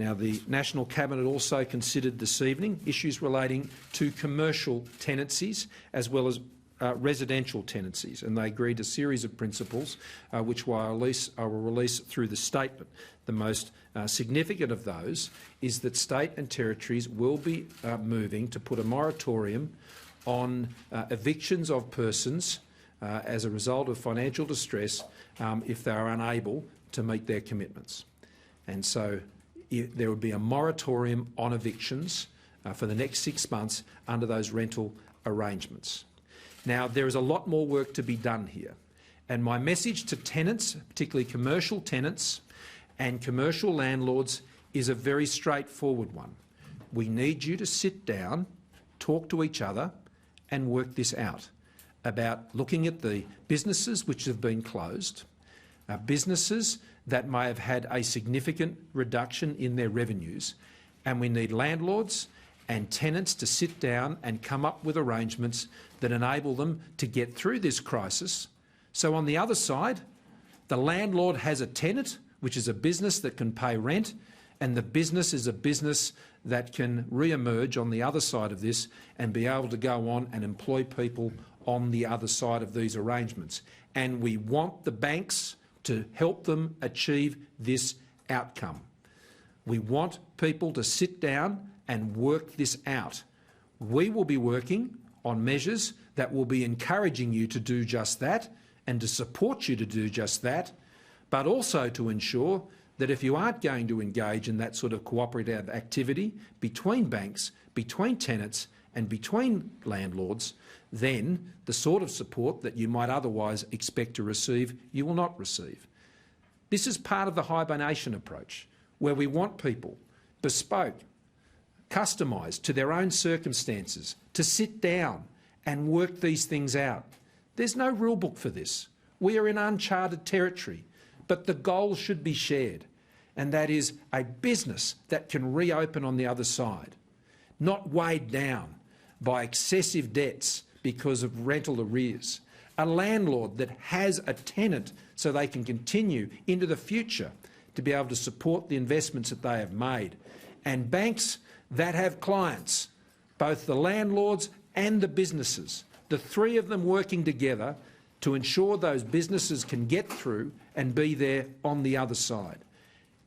Now, the National Cabinet also considered this evening issues relating to commercial tenancies as well as residential tenancies, and they agreed a series of principles which I will release through the statement. The most significant of those is that state and territories will be moving to put a moratorium on evictions of persons as a result of financial distress if they are unable to meet their commitments. And so there would be a moratorium on evictions for the next 6 months under those rental arrangements. Now, there is a lot more work to be done here, and my message to tenants, particularly commercial tenants and commercial landlords, is a very straightforward one. We need you to sit down, talk to each other and work this out about looking at the businesses which have been closed, businesses that may have had a significant reduction in their revenues, and we need landlords and tenants to sit down and come up with arrangements that enable them to get through this crisis. So on the other side, the landlord has a tenant, which is a business that can pay rent, and the business is a business that can re-emerge on the other side of this and be able to go on and employ people on the other side of these arrangements. And we want the banks to help them achieve this outcome. We want people to sit down and work this out. We will be working on measures that will be encouraging you to do just that and to support you to do just that, but also to ensure that if you aren't going to engage in that sort of cooperative activity between banks, between tenants and between landlords, then the sort of support that you might otherwise expect to receive, you will not receive. This is part of the hibernation approach, where we want people, bespoke, customised to their own circumstances, to sit down and work these things out. There's no rule book for this. We are in uncharted territory, but the goal should be shared, and that is a business that can reopen on the other side, not weighed down by excessive debts because of rental arrears, a landlord that has a tenant so they can continue into the future to be able to support the investments that they have made, and banks that have clients, both the landlords and the businesses, the three of them working together to ensure those businesses can get through and be there on the other side.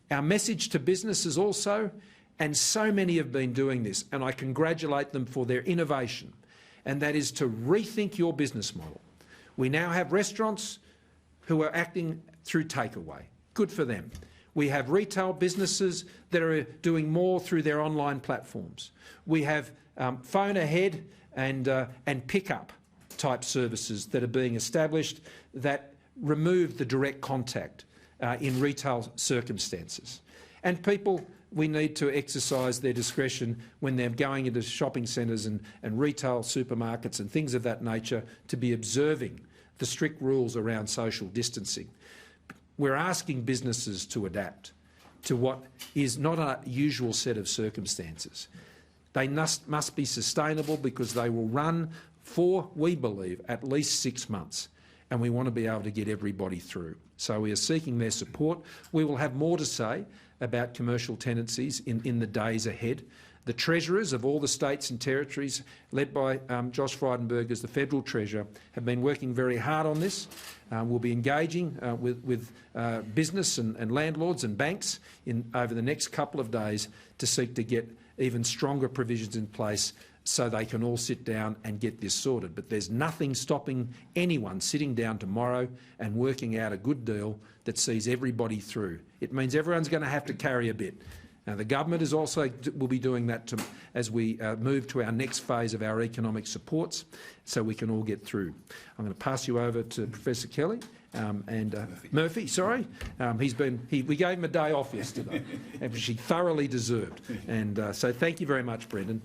Our message to businesses also, and so many have been doing this, and I congratulate them for their innovation, and that is to rethink your business model. We now have restaurants who are acting through takeaway. Good for them. We have retail businesses that are doing more through their online platforms. We have phone ahead and pick-up type services that are being established that remove the direct contact in retail circumstances. And people, we need to exercise their discretion when they're going into shopping centres and retail supermarkets and things of that nature to be observing the strict rules around social distancing. We're asking businesses to adapt to what is not a usual set of circumstances. They must be sustainable because they will run for, we believe, at least 6 months, and we want to be able to get everybody through. So we are seeking their support. We will have more to say about commercial tenancies in the days ahead. The treasurers of all the states and territories, led by Josh Frydenberg as the federal treasurer, have been working very hard on this. We'll be engaging with business and landlords and banks over the next couple of days to seek to get even stronger provisions in place so they can all sit down and get this sorted. But there's nothing stopping anyone sitting down tomorrow and working out a good deal that sees everybody through. It means everyone's going to have to carry a bit. Now, the government is also will be doing that as we move to our next phase of our economic supports, so we can all get through. I'm going to pass you over to Professor Kelly and Murphy. Sorry, we gave him a day off yesterday, which he thoroughly deserved. And so, thank you very much, Brendan.